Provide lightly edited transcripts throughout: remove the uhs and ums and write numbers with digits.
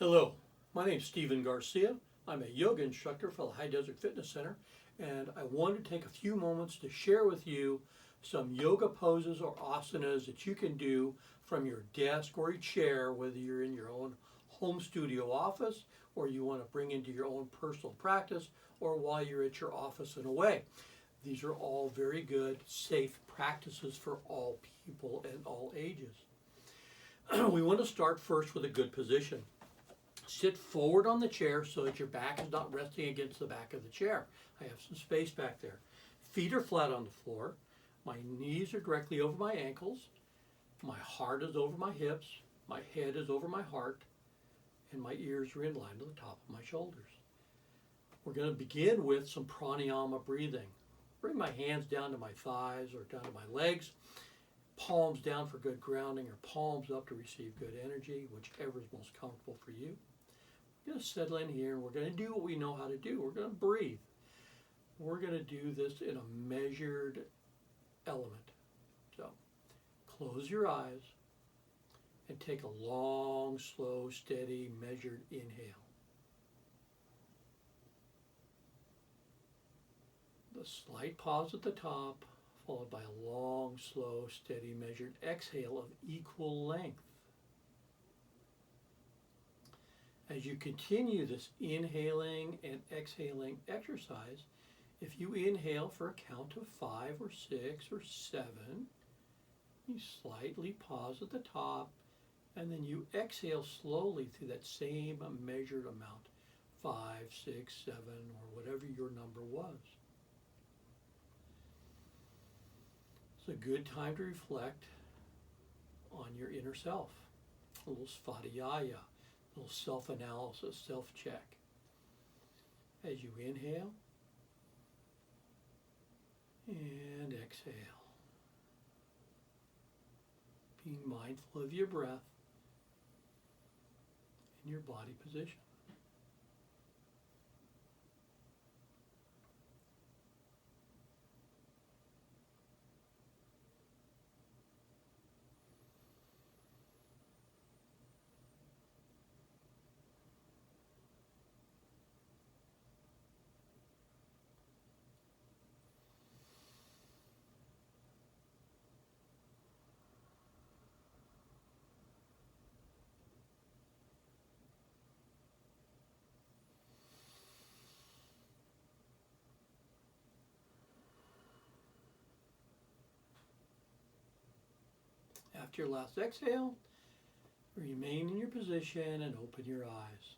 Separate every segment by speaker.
Speaker 1: Hello, my name is Stephen Garcia. I'm a yoga instructor for the High Desert Fitness Center, and I wanted to take a few moments to share with you some yoga poses or asanas that you can do from your desk or your chair, whether you're in your own home studio office or you want to bring into your own personal practice or while you're at your office and away. These are all very good, safe practices for all people and all ages. We want to start first with a good position. Sit forward on the chair so that your back is not resting against the back of the chair. I have some space back there. Feet are flat on the floor. My knees are directly over my ankles. My heart is over my hips. My head is over my heart. And my ears are in line to the top of my shoulders. We're going to begin with some pranayama breathing. Bring my hands down to my thighs or down to my legs. Palms down for good grounding or palms up to receive good energy, whichever is most comfortable for you. We're going to settle in here and we're going to do what we know how to do. We're going to breathe. We're going to do this in a measured element. So close your eyes and take a long, slow, steady, measured inhale. The slight pause at the top, followed by a long, slow, steady, measured exhale of equal length. As you continue this inhaling and exhaling exercise, if you inhale for a count of 5 or 6 or 7, you slightly pause at the top, and then you exhale slowly through that same measured amount, 5, 6, 7, or whatever your number was. It's a good time to reflect on your inner self, a little svadhyaya, a little self-analysis, self-check. As you inhale and exhale, being mindful of your breath and your body position. After your last exhale, remain in your position and open your eyes.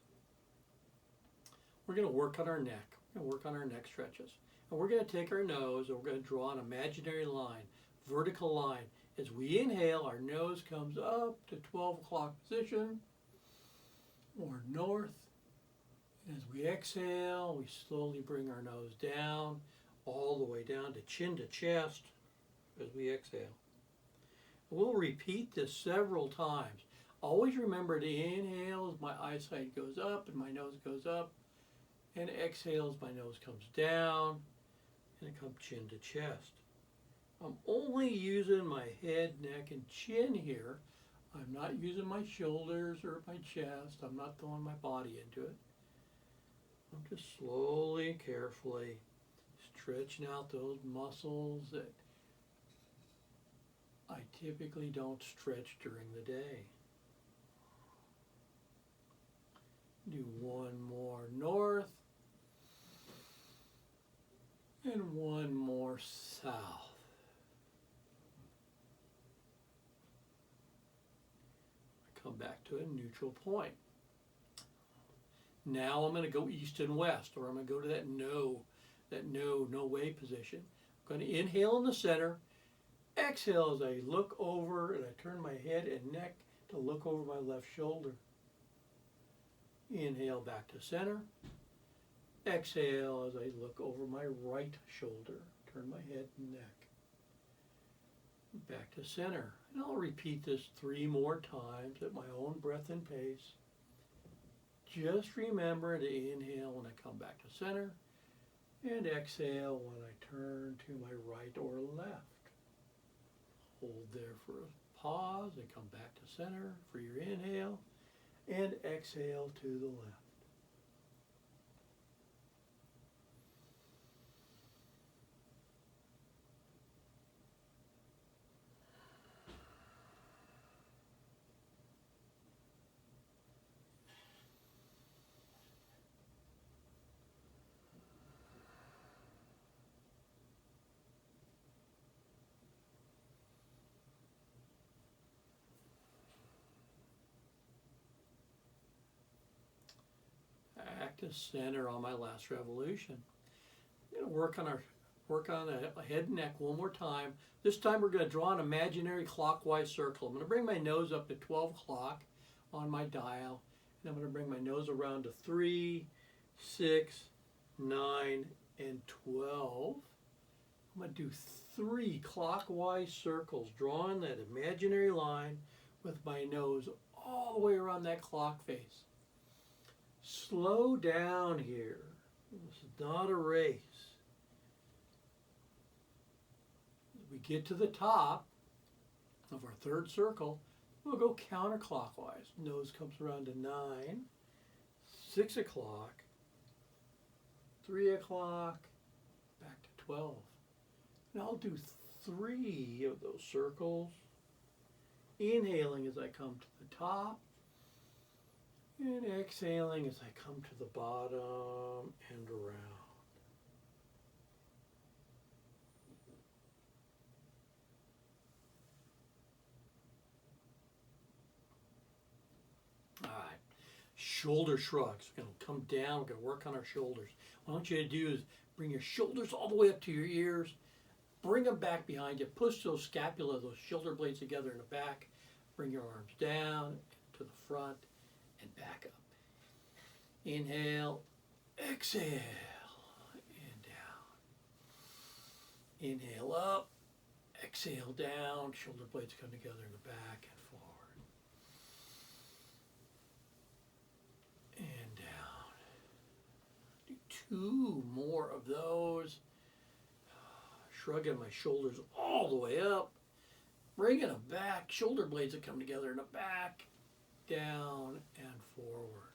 Speaker 1: We're going to work on our neck. We're going to work on our neck stretches. And we're going to take our nose and we're going to draw an imaginary line, vertical line. As we inhale, our nose comes up to 12 o'clock position or north. And as we exhale, we slowly bring our nose down, all the way down to chin to chest as we exhale. We'll repeat this several times. Always remember to inhale as my eyesight goes up and my nose goes up, and exhale as my nose comes down and it comes chin to chest. I'm only using my head, neck, and chin here. I'm not using my shoulders or my chest. I'm not throwing my body into it. I'm just slowly and carefully stretching out those muscles that I typically don't stretch during the day. Do one more north and one more south. I come back to a neutral point. Now I'm going to go east and west, or I'm going to go to that no way position. I'm going to inhale in the center. Exhale as I look over and I turn my head and neck to look over my left shoulder. Inhale back to center. Exhale as I look over my right shoulder. Turn my head and neck. Back to center. And I'll repeat this 3 more times at my own breath and pace. Just remember to inhale when I come back to center and exhale when I turn to my right or left. Hold there for a pause and come back to center for your inhale. and exhale to the left. Back to center on my last revolution. I'm going to work on a head and neck one more time. This time we're going to draw an imaginary clockwise circle. I'm going to bring my nose up to 12 o'clock on my dial, and I'm going to bring my nose around to 3, 6, 9, and 12. I'm going to do 3 clockwise circles, drawing that imaginary line with my nose all the way around that clock face. Slow down here. This is not a race. As we get to the top of our third circle, we'll go counterclockwise. Nose comes around to 9, 6 o'clock, 3 o'clock, back to 12. And I'll do 3 of those circles, inhaling as I come to the top, and exhaling as I come to the bottom and around. All right, shoulder shrugs. We're going to come down, we're going to work on our shoulders. What I want you to do is bring your shoulders all the way up to your ears, bring them back behind you, push those scapula, those shoulder blades together in the back, bring your arms down to the front, and back up. Inhale, exhale, and down. Inhale up, exhale down, shoulder blades come together in the back and forward. And down. Do 2 more of those. Shrugging my shoulders all the way up, bringing them back, shoulder blades that come together in the back, down and forward.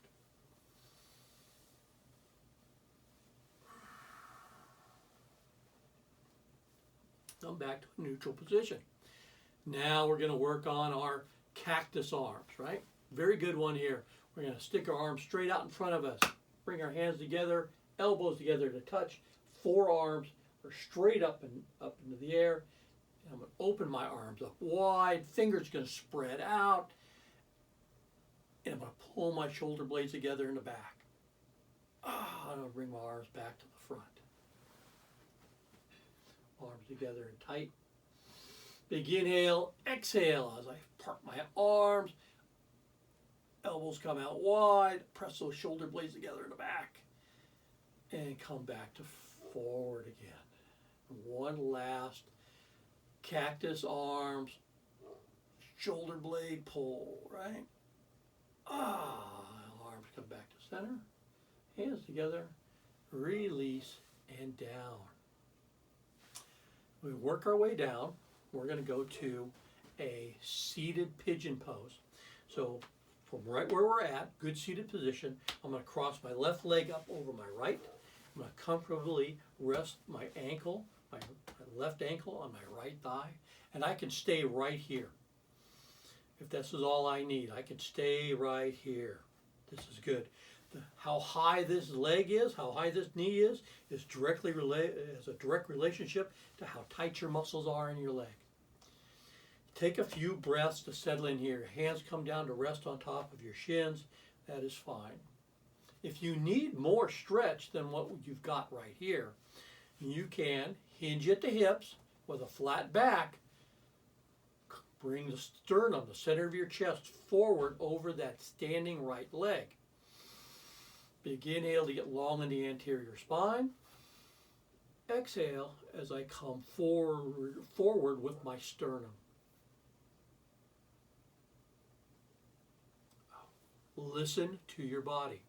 Speaker 1: Come back to a neutral position. Now we're going to work on our cactus arms, right? Very good one here. We're going to stick our arms straight out in front of us. Bring our hands together, elbows together to touch. Forearms are straight up into the air. And I'm going to open my arms up wide. Fingers going to spread out. And I'm going to pull my shoulder blades together in the back. I'm going to bring my arms back to the front. Arms together and tight. Big inhale, exhale as I park my arms. Elbows come out wide. Press those shoulder blades together in the back. And come back to forward again. One last cactus arms, shoulder blade pull, right? Arms come back to center. Hands together. Release and down. We work our way down. We're going to go to a seated pigeon pose. So from right where we're at, good seated position, I'm going to cross my left leg up over my right. I'm going to comfortably rest my ankle, my left ankle on my right thigh, and I can stay right here. If this is all I need, I can stay right here. This is good. How high this leg is, how high this knee is directly has a direct relationship to how tight your muscles are in your leg. Take a few breaths to settle in here. Hands come down to rest on top of your shins. That is fine. If you need more stretch than what you've got right here, you can hinge at the hips with a flat back. Bring the sternum, the center of your chest, forward over that standing right leg. Big inhale to get long in the anterior spine. Exhale as I come forward with my sternum. Listen to your body.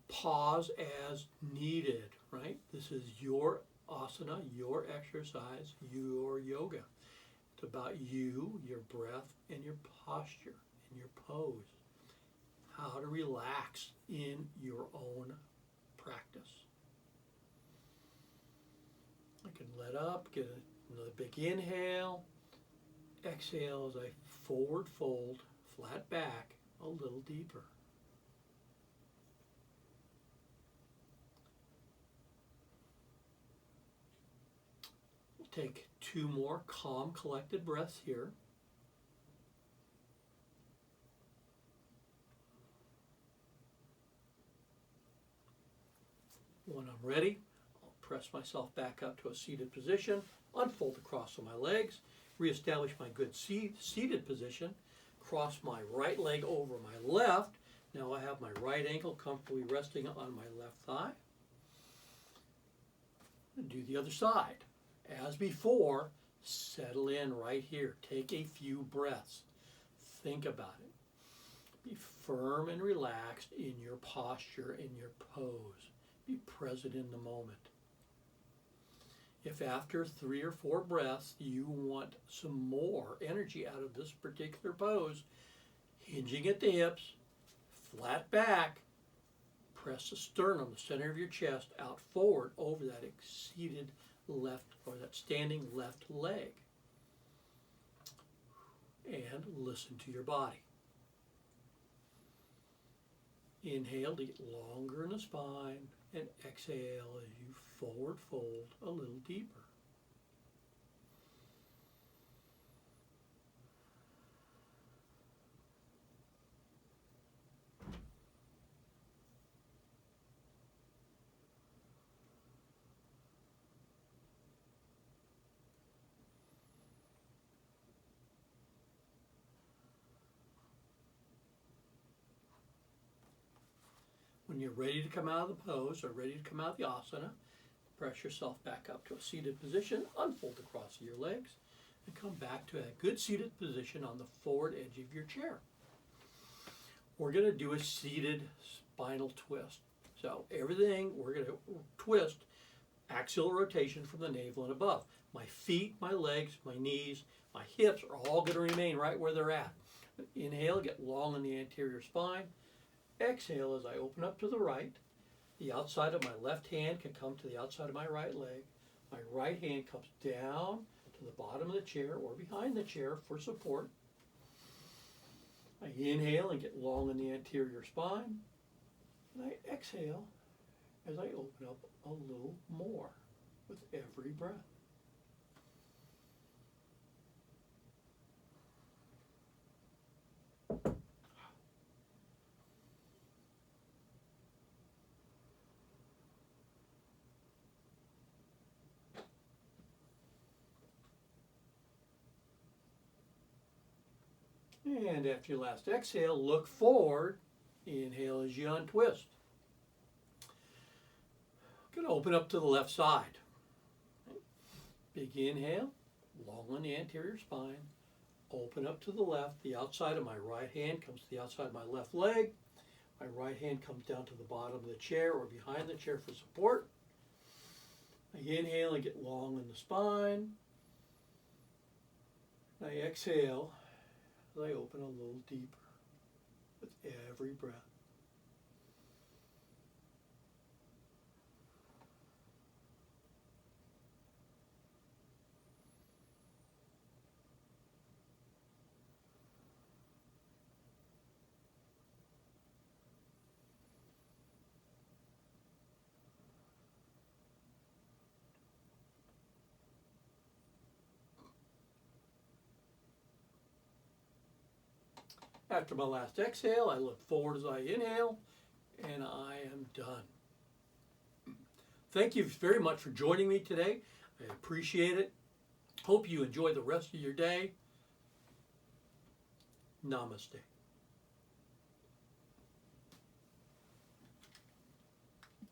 Speaker 1: Pause as needed, right? This is your asana, your exercise, your yoga. It's about you, your breath, and your posture. in your pose, how to relax in your own practice. I can let up, get another big inhale, exhale as I forward fold, flat back, a little deeper. We'll take 2 more calm, collected breaths here. When I'm ready, I'll press myself back up to a seated position, unfold the cross of my legs, reestablish my good seated position, cross my right leg over my left. Now I have my right ankle comfortably resting on my left thigh. Do the other side. As before, settle in right here. Take a few breaths. Think about it. Be firm and relaxed in your posture, in your pose. Be present in the moment. If after 3 or 4 breaths you want some more energy out of this particular pose, hinging at the hips, flat back, press the sternum, the center of your chest, out forward over that seated left or that standing left leg. And listen to your body. Inhale to get longer in the spine, and exhale as you forward fold a little deeper. When you're ready to come out of the pose or ready to come out of the asana, press yourself back up to a seated position, unfold the cross of your legs, and come back to a good seated position on the forward edge of your chair. We're going to do a seated spinal twist. So everything, we're going to twist axial rotation from the navel and above. My feet, my legs, my knees, my hips are all going to remain right where they're at. Inhale, get long in the anterior spine. Exhale as I open up to the right. The outside of my left hand can come to the outside of my right leg. My right hand comes down to the bottom of the chair or behind the chair for support. I inhale and get long in the anterior spine. And I exhale as I open up a little more with every breath. And after your last exhale, look forward. Inhale as you untwist. Going to open up to the left side. Big inhale, long on the anterior spine. Open up to the left. The outside of my right hand comes to the outside of my left leg. My right hand comes down to the bottom of the chair or behind the chair for support. I inhale and get long in the spine. I exhale as I open a little deeper with every breath. After my last exhale, I look forward as I inhale, and I am done. Thank you very much for joining me today. I appreciate it. Hope you enjoy the rest of your day. Namaste.